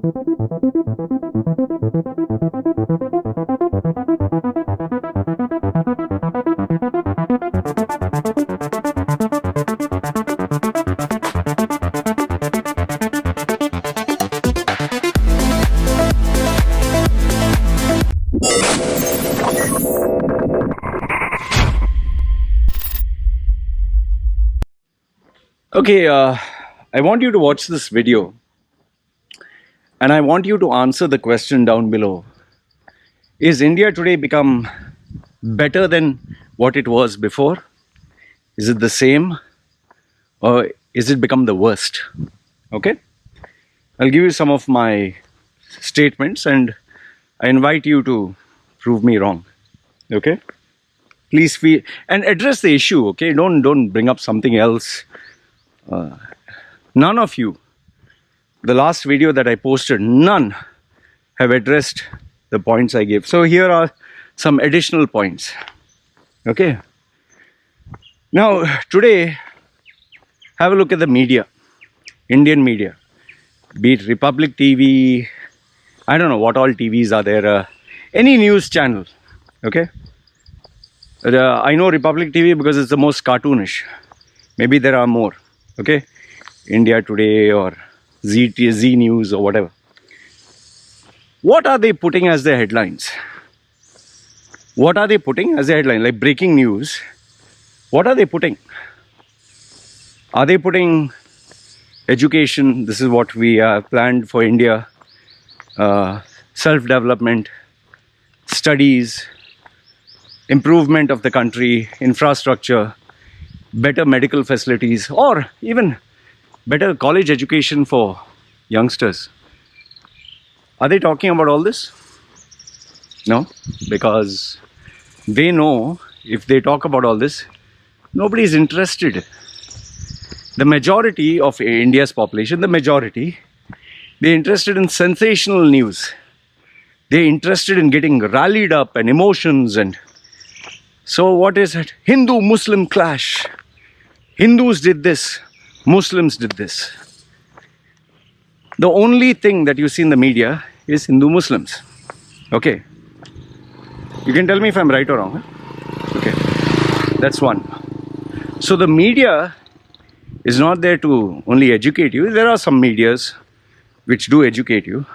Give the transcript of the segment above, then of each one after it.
Okay, I want you to watch this video and I want you to answer the question down below. Is India today become better than what it was before? Is it the same or is it become the worst? Okay, I'll give you some of my statements and I invite you to prove me wrong. Okay, please feel and address the issue. Okay, don't bring up something else. None of you, the last video that I posted, none have addressed the points I gave. So here are some additional points. Okay. Now today, have a look at the media, Indian media, be it Republic TV, I don't know what all TVs are there, any news channel. Okay. I know Republic TV because it's the most cartoonish. Maybe there are more. Okay, India Today or Z News or whatever. What are they putting as their headlines? What are they putting as their headline? Like breaking news. What are they putting? Are they putting education? This is what we planned for India. Self-development, studies, improvement of the country, infrastructure, better medical facilities, or even better college education for youngsters. Are they talking about all this? No, because they know if they talk about all this, nobody is interested. The majority of India's population, they're interested in sensational news. They're interested in getting rallied up and emotions. And so what is it? Hindu-Muslim clash. Hindus did this, Muslims did this. The only thing that you see in the media is Hindu-Muslims. Okay. You can tell me if I'm right or wrong. Huh? Okay. That's one. So the media is not there to only educate you. There are some medias which do educate you.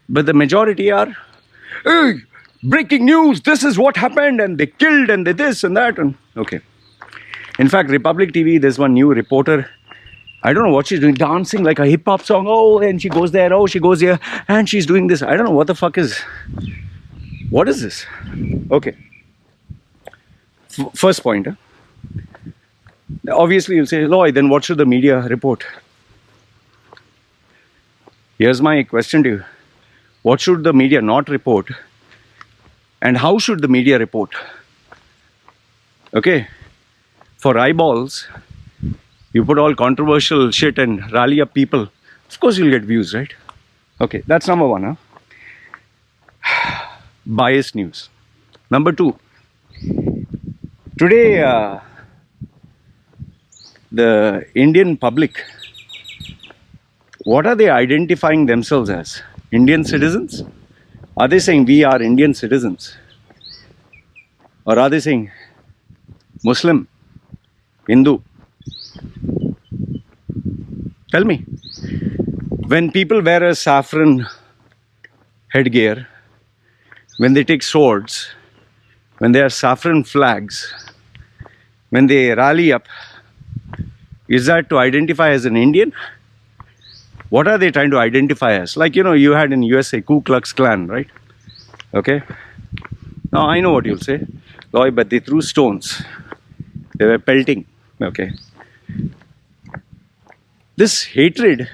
But the majority are, hey, breaking news, this is what happened, and they killed, and they this and that. And okay. In fact, Republic TV, there's one new reporter. I don't know what she's doing, dancing like a hip hop song. Oh, and she goes there. Oh, she goes here. And she's doing this. I don't know what the fuck is. What is this? Okay. First point. Obviously, you'll say, Loy, then what should the media report? Here's my question to you. What should the media not report? And how should the media report? Okay. For eyeballs, you put all controversial shit and rally up people. Of course you'll get views, right? Okay, that's number one. Huh? Biased news. Number two. Today, the Indian public, what are they identifying themselves as? Indian citizens? Are they saying we are Indian citizens? Or are they saying Muslim? Hindu? Tell me. When people wear a saffron headgear, when they take swords, when they have saffron flags, when they rally up, is that to identify as an Indian? What are they trying to identify as? Like, you know, you had in USA Ku Klux Klan, right? Okay. Now I know what you'll say. Loy, but they threw stones. They were pelting. Okay. This hatred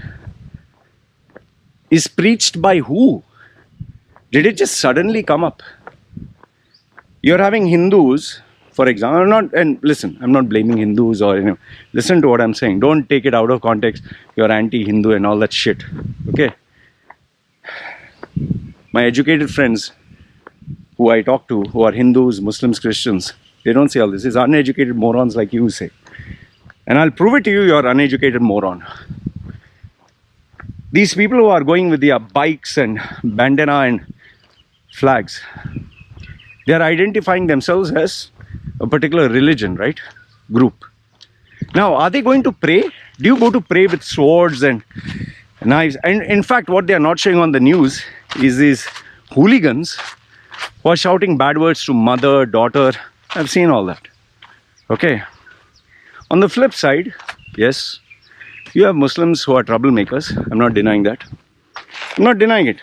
is preached by who? Did it just suddenly come up? You're having Hindus, for example, and listen, I'm not blaming Hindus or, you know, listen to what I'm saying. Don't take it out of context. You're anti-Hindu and all that shit. Okay? My educated friends who I talk to, who are Hindus, Muslims, Christians, they don't say all this. It's uneducated morons like you say. And I'll prove it to you, you're an uneducated moron. these people who are going with their bikes and bandana and flags, they are identifying themselves as a particular religion, right? Group. Now, are they going to pray? Do you go to pray with swords and knives? And in fact, what they are not showing on the news is these hooligans who are shouting bad words to mother, daughter. I've seen all that. Okay. On the flip side, yes, you have Muslims who are troublemakers. I'm not denying that. I'm not denying it.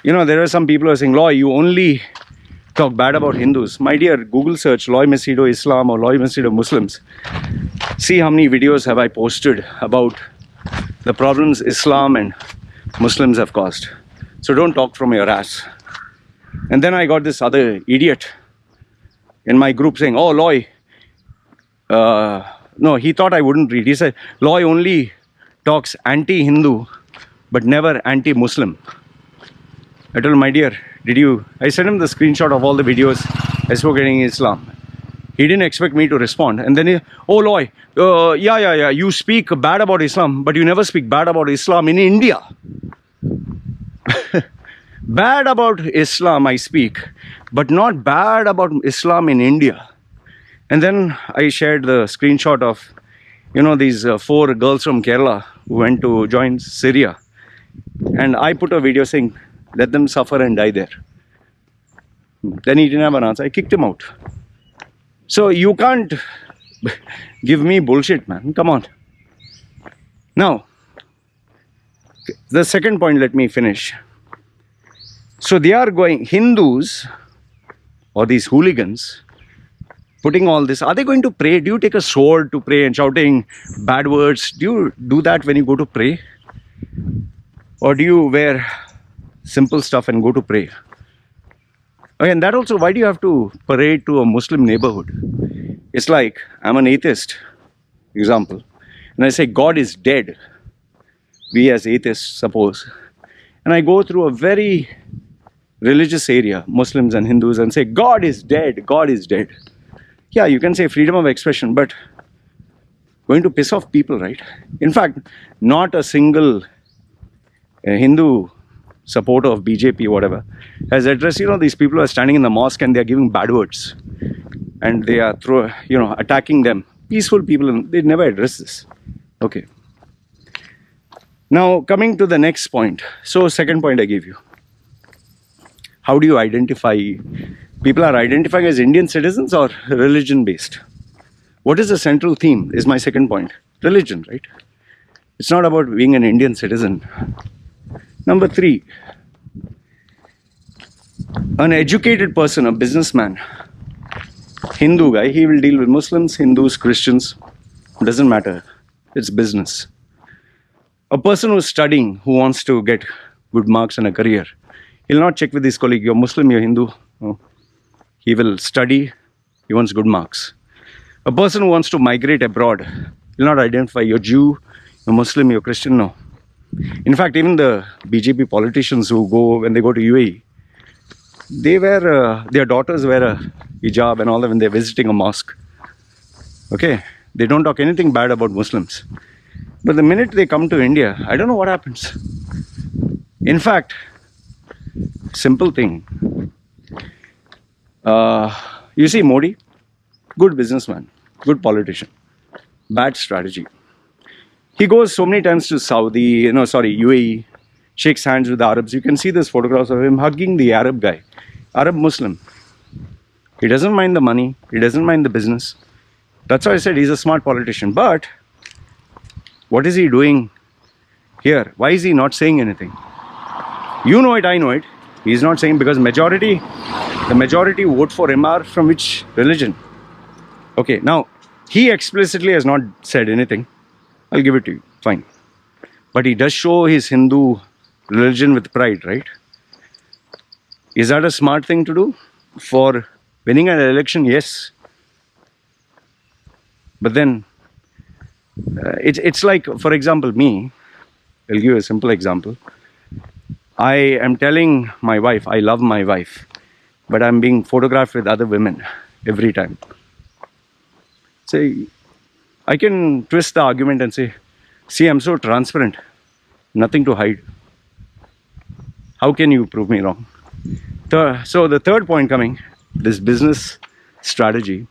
You know, there are some people who are saying, Loy, you only talk bad about Hindus. My dear, Google search Loy Machedo Islam or Loy Machedo Muslims. See how many videos have I posted about the problems Islam and Muslims have caused. So don't talk from your ass. And then I got this other idiot in my group saying, oh, Loy, no, he thought I wouldn't read. He said, Loy only talks anti-Hindu, but never anti-Muslim. I told him, my dear, I sent him the screenshot of all the videos I spoke in Islam. He didn't expect me to respond. And then he, oh, Loy, yeah, you speak bad about Islam, but you never speak bad about Islam in India. Bad about Islam I speak, but not bad about Islam in India. And then I shared the screenshot of, you know, these 4 girls from Kerala who went to join Syria. And I put a video saying, let them suffer and die there. Then he didn't have an answer. I kicked him out. So you can't give me bullshit, man. Come on. Now, the second point, let me finish. So they are going, Hindus or these hooligans, putting all this, are they going to pray? Do you take a sword to pray and shouting bad words? Do you do that when you go to pray? Or do you wear simple stuff and go to pray? Okay, and that also, why do you have to parade to a Muslim neighborhood? It's like, I'm an atheist, example, and I say God is dead. We as atheists suppose. And I go through a very religious area, Muslims and Hindus, and say, God is dead, God is dead. Yeah, you can say freedom of expression, but going to piss off people, right? In fact, not a single Hindu supporter of BJP, whatever, has addressed, you know, these people are standing in the mosque and they are giving bad words. And they are, attacking them. Peaceful people, and they never address this. Okay. Now, coming to the next point. So, second point I gave you. How do you identify? People are identifying as Indian citizens or religion-based? What is the central theme is my second point. Religion, right? It's not about being an Indian citizen. Number 3, an educated person, a businessman, Hindu guy, he will deal with Muslims, Hindus, Christians, doesn't matter, it's business. A person who's studying, who wants to get good marks and a career, he'll not check with his colleague, you're Muslim, you're Hindu. No. He will study, he wants good marks. A person who wants to migrate abroad, he'll not identify, you're Jew, you're Muslim, you're Christian, no. In fact, even the BJP politicians who go, when they go to UAE, they wear, their daughters wear a hijab and all that when they're visiting a mosque. Okay? They don't talk anything bad about Muslims. But the minute they come to India, I don't know what happens. In fact, simple thing. You see Modi, good businessman, good politician, bad strategy. He goes so many times to UAE, shakes hands with the Arabs. You can see this photographs of him hugging the Arab guy, Arab Muslim. He doesn't mind the money, he doesn't mind the business. That's why I said he's a smart politician. But what is he doing here? Why is he not saying anything? You know it, I know it. He's not saying because the majority vote for him are from which religion? Okay, now he explicitly has not said anything. I'll give it to you, fine. But he does show his Hindu religion with pride, right? Is that a smart thing to do? For winning an election, yes. But then, it's like, for example, me, I'll give you a simple example. I am telling my wife, I love my wife, but I'm being photographed with other women every time. Say, I can twist the argument and say, see, I'm so transparent. Nothing to hide. How can you prove me wrong? So the third point coming, this business strategy.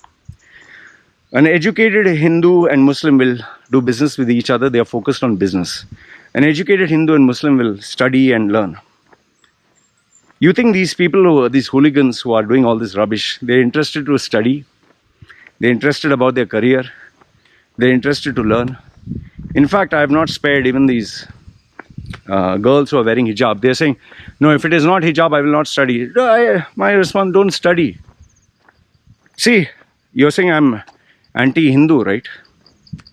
An educated Hindu and Muslim will do business with each other. They are focused on business. An educated Hindu and Muslim will study and learn. You think these people, these hooligans who are doing all this rubbish, they're interested to study, they're interested about their career, they're interested to learn. In fact, I have not spared even these girls who are wearing hijab. They're saying, no, if it is not hijab, I will not study. My response, don't study. See, you're saying I'm anti-Hindu, right?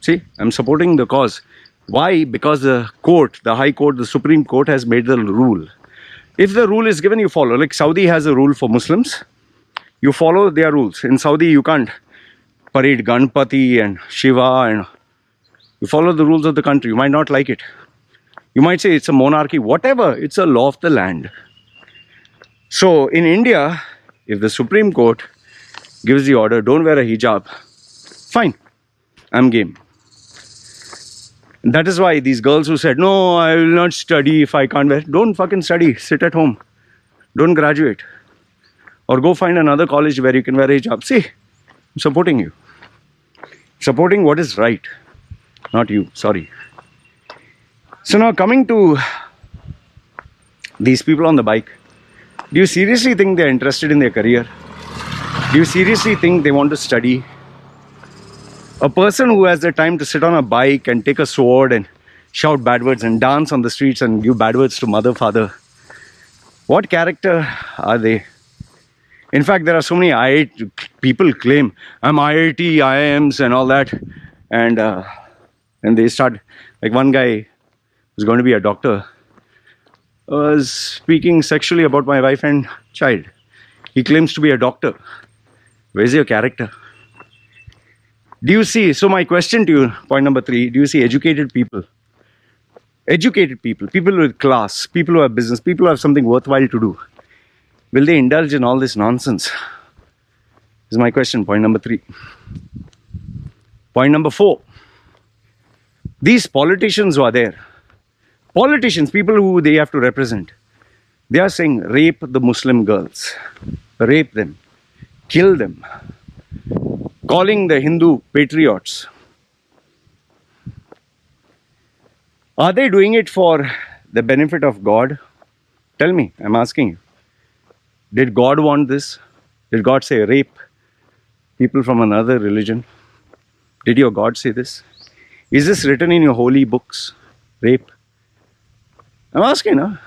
See, I'm supporting the cause. Why? Because the court, the High Court, the Supreme Court has made the rule. If the rule is given, you follow. Like Saudi has a rule for Muslims. You follow their rules. In Saudi, you can't parade Ganpati and Shiva, and you follow the rules of the country. You might not like it. You might say it's a monarchy. Whatever. It's a law of the land. So in India, if the Supreme Court gives the order, don't wear a hijab, fine. I'm game. That is why these girls who said, no, I will not study if I can't wear, don't fucking study, sit at home, don't graduate, or go find another college where you can wear a hijab. See, I'm supporting you, supporting what is right, not you, sorry. So now coming to these people on the bike, do you seriously think they're interested in their career? Do you seriously think they want to study? A person who has the time to sit on a bike and take a sword and shout bad words and dance on the streets and give bad words to mother, father, what character are they? In fact, there are so many IIT people claim, I'm IIT, IIMs and all that. And they start, like one guy who's going to be a doctor, was speaking sexually about my wife and child. He claims to be a doctor. Where's your character? Do you see, so my question to you, point number 3, do you see educated people? Educated people, people with class, people who have business, people who have something worthwhile to do. Will they indulge in all this nonsense? This is my question, point number 3. Point number 4. These politicians who are there, politicians, people who they have to represent, they are saying rape the Muslim girls, rape them, kill them, calling the Hindu patriots. Are they doing it for the benefit of God? Tell me, I'm asking you. Did God want this? Did God say rape people from another religion? Did your God say this? Is this written in your holy books? Rape? I'm asking, huh?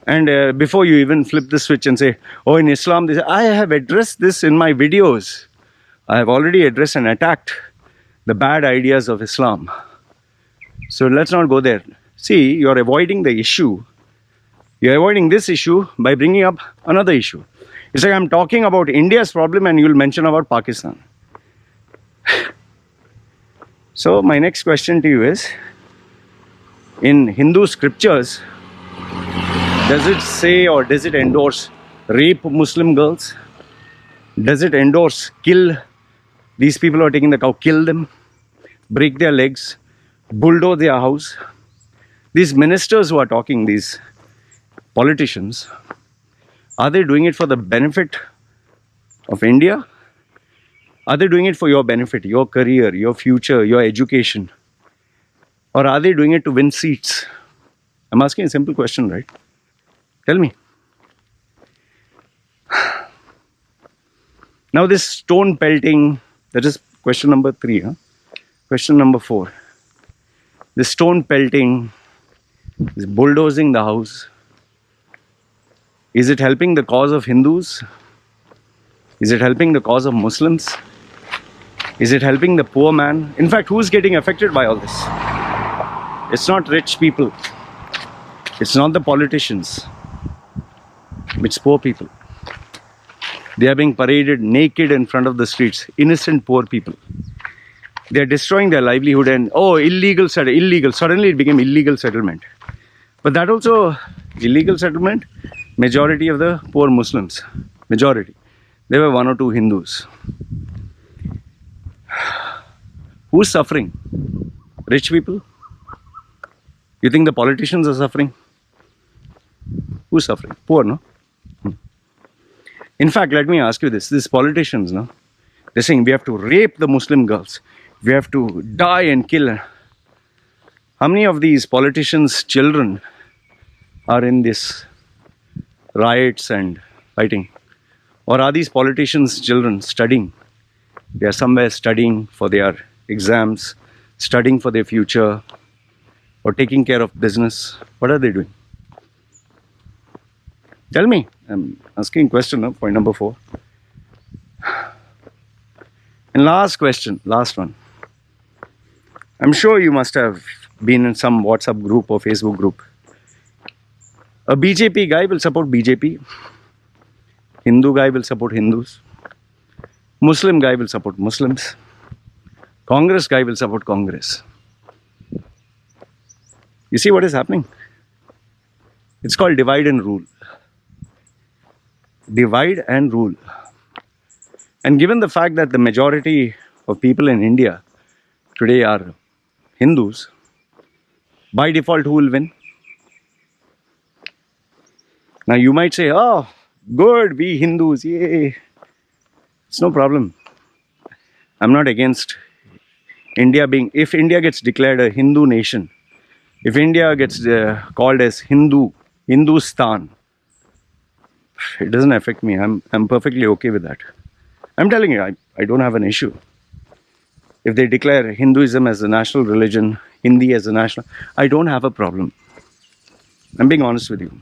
And before you even flip the switch and say, oh, in Islam, they say, I have addressed this in my videos. I have already addressed and attacked the bad ideas of Islam. So let's not go there. See, you're avoiding the issue. You're avoiding this issue by bringing up another issue. It's like I'm talking about India's problem and you'll mention about Pakistan. So my next question to you is, in Hindu scriptures, does it say or does it endorse rape Muslim girls? Does it endorse kill these people who are taking the cow, kill them, break their legs, bulldoze their house? These ministers who are talking, these politicians, are they doing it for the benefit of India? Are they doing it for your benefit, your career, your future, your education? Or are they doing it to win seats? I'm asking a simple question, right? Tell me. Now this stone pelting, that is question number 3. Huh? Question number 4. The stone pelting, is bulldozing the house. Is it helping the cause of Hindus? Is it helping the cause of Muslims? Is it helping the poor man? In fact, who's getting affected by all this? It's not rich people. It's not the politicians. It's poor people. They are being paraded naked in front of the streets. Innocent poor people. They are destroying their livelihood and, oh, illegal. Suddenly it became illegal settlement. But that also, illegal settlement, majority of the poor Muslims. Majority. There were 1 or 2 Hindus. Who's suffering? Rich people? You think the politicians are suffering? Who's suffering? Poor, no? In fact, let me ask you this. These politicians, no? They're saying we have to rape the Muslim girls. We have to die and kill. How many of these politicians' children are in this riots and fighting? Or are these politicians' children studying? They are somewhere studying for their exams, studying for their future, or taking care of business. What are they doing? Tell me. I'm asking a question, no? Point number 4. And last question, last one. I'm sure you must have been in some WhatsApp group or Facebook group. A BJP guy will support BJP. Hindu guy will support Hindus. Muslim guy will support Muslims. Congress guy will support Congress. You see what is happening? It's called divide and rule. Divide and rule. And given the fact that the majority of people in India today are Hindus, by default, who will win? Now you might say, oh, good, we Hindus, yay. It's no problem. I'm not against India being, if India gets declared a Hindu nation, if India gets called as Hindustan, it doesn't affect me. I'm perfectly okay with that. I'm telling you, I don't have an issue. If they declare Hinduism as a national religion, Hindi as a national, I don't have a problem. I'm being honest with you.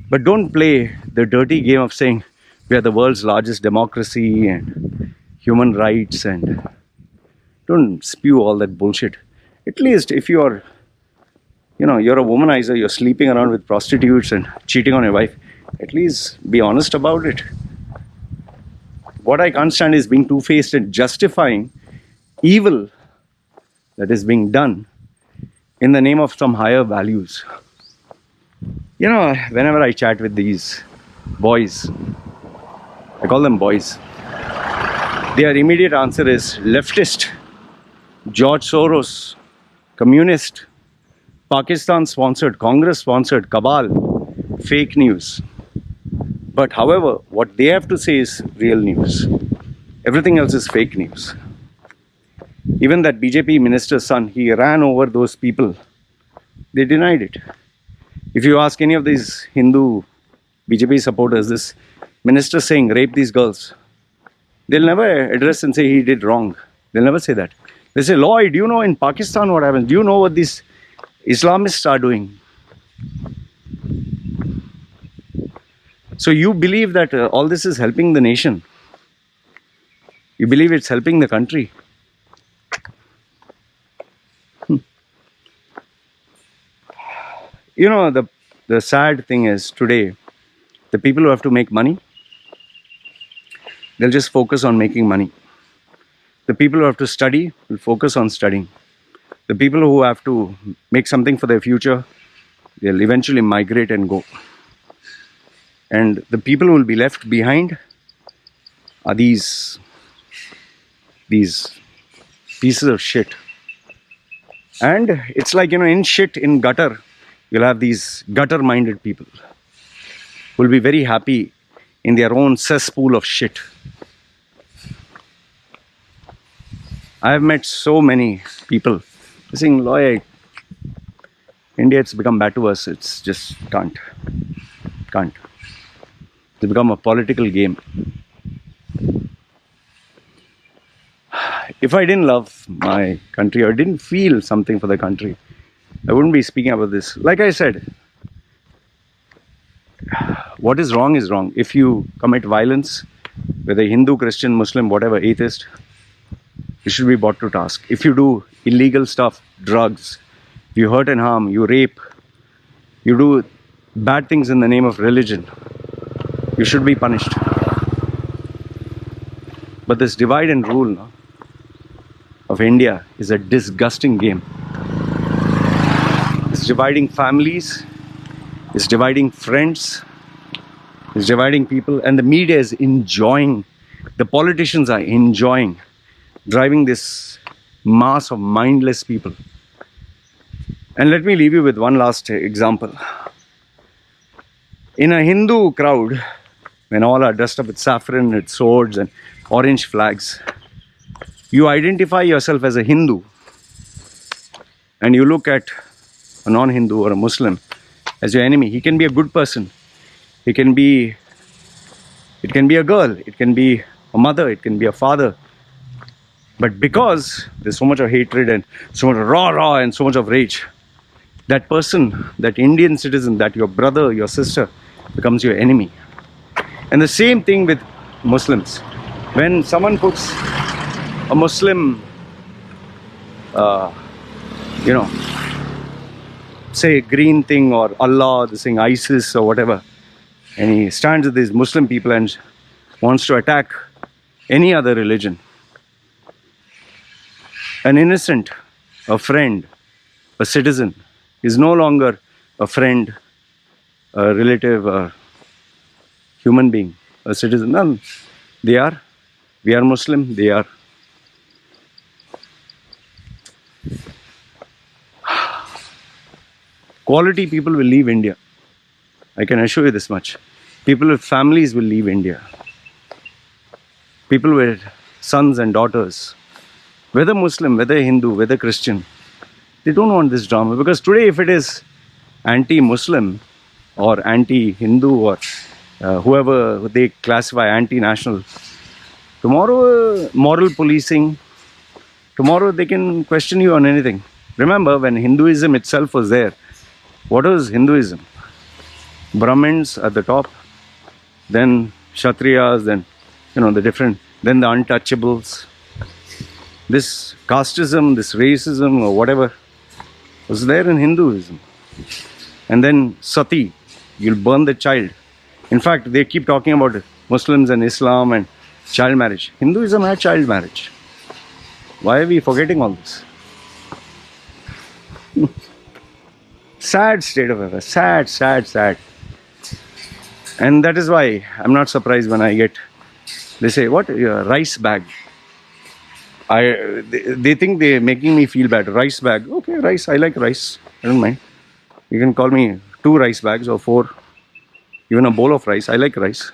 But don't play the dirty game of saying we are the world's largest democracy and human rights, and don't spew all that bullshit. At least if you're a womanizer, you're sleeping around with prostitutes and cheating on your wife, at least be honest about it. What I can't stand is being two-faced and justifying evil that is being done in the name of some higher values. You know, whenever I chat with these boys, I call them boys, their immediate answer is leftist, George Soros, communist, Pakistan-sponsored, Congress-sponsored, cabal, fake news. But however, what they have to say is real news. Everything else is fake news. Even that BJP minister's son, he ran over those people. They denied it. If you ask any of these Hindu BJP supporters, this minister saying rape these girls, they'll never address and say he did wrong. They'll never say that. They say, Loy, do you know in Pakistan what happens? Do you know what these Islamists are doing? So you believe that all this is helping the nation. You believe it's helping the country. You know, the sad thing is today, the people who have to make money, they'll just focus on making money. The people who have to study will focus on studying. The people who have to make something for their future, they'll eventually migrate and go. And the people who will be left behind are these pieces of shit. And it's like, in shit, in gutter, you'll have these gutter-minded people who will be very happy in their own cesspool of shit. I have met so many people saying, Loy, India, it's become bad to us. It's just can't. It's become a political game. If I didn't love my country or didn't feel something for the country, I wouldn't be speaking about this. Like I said, what is wrong is wrong. If you commit violence, whether Hindu, Christian, Muslim, whatever, atheist, you should be brought to task. If you do illegal stuff, drugs, you hurt and harm, you rape, you do bad things in the name of religion, you should be punished. But this divide and rule of India is a disgusting game. It's dividing families, it's dividing friends, it's dividing people, and the media is enjoying, the politicians are enjoying driving this mass of mindless people. And let me leave you with one last example. In a Hindu crowd, when all are dressed up with saffron, with swords and orange flags, you identify yourself as a Hindu and you look at a non-Hindu or a Muslim as your enemy. He can be a good person. It can be a girl, it can be a mother, it can be a father. But because there's so much of hatred and so much of raw and so much of rage, that person, that Indian citizen, that your brother, your sister, becomes your enemy. And the same thing with Muslims. When someone puts a Muslim, say green thing or Allah, this thing, ISIS or whatever, and he stands with these Muslim people and wants to attack any other religion, an innocent, a friend, a citizen is no longer a friend, a relative, a human being, a citizen. No, we are Muslim, they are. Quality people will leave India. I can assure you this much. People with families will leave India. People with sons and daughters, whether Muslim, whether Hindu, whether Christian, they don't want this drama. Because today, if it is anti-Muslim or anti-Hindu or whoever they classify anti-national, tomorrow moral policing, tomorrow they can question you on anything. Remember, when Hinduism itself was there, what was Hinduism? Brahmins at the top, then Kshatriyas, then then the untouchables. This casteism, this racism or whatever was there in Hinduism. And then sati, you'll burn the child. In fact, they keep talking about Muslims and Islam and child marriage. Hinduism had child marriage. Why are we forgetting all this? Sad state of affairs. Sad, sad, sad. And that is why I'm not surprised when I get, they say, what? Rice bag. They think they're making me feel bad. Rice bag. Okay, rice. I like rice. I don't mind. You can call me 2 rice bags or 4. Even a bowl of rice. I like rice.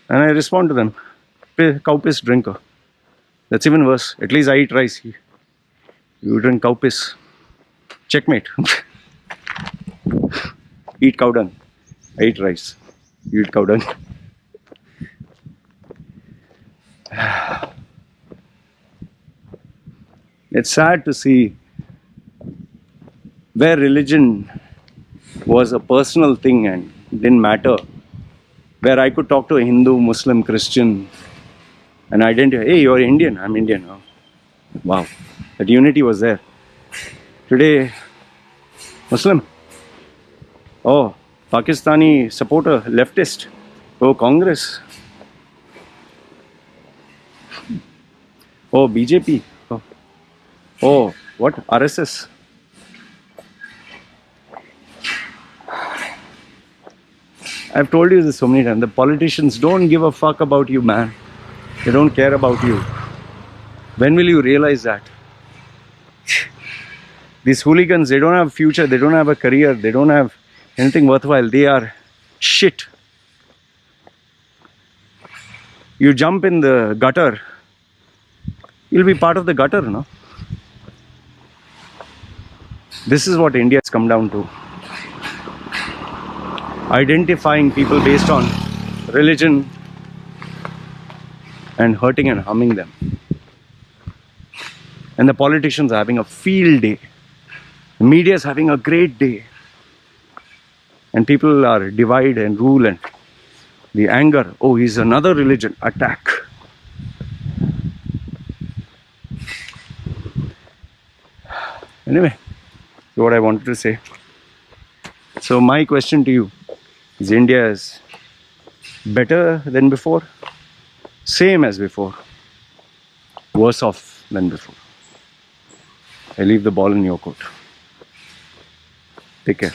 And I respond to them. Cow piss drinker. That's even worse. At least I eat rice. You drink cow piss. Checkmate. Eat cow dung. I eat rice. You eat cow dung. It's sad to see where religion was a personal thing and didn't matter. Where I could talk to a Hindu, Muslim, Christian and identify, hey, you're Indian, I'm Indian. Oh, wow, that unity was there. Today, Muslim. Oh, Pakistani supporter, leftist. Oh, Congress. Oh, BJP. Oh, what? RSS. I've told you this so many times. The politicians don't give a fuck about you, man. They don't care about you. When will you realize that? These hooligans, they don't have a future. They don't have a career. They don't have anything worthwhile. They are shit. You jump in the gutter, you'll be part of the gutter, no? This is what India has come down to. Identifying people based on religion and hurting and harming them. And the politicians are having a field day. The media is having a great day. And people are divide and rule and the anger. Oh, he's another religion. Attack. Anyway, so what I wanted to say. So my question to you is, India is better than before? Same as before? Worse off than before? I leave the ball in your court. Take care.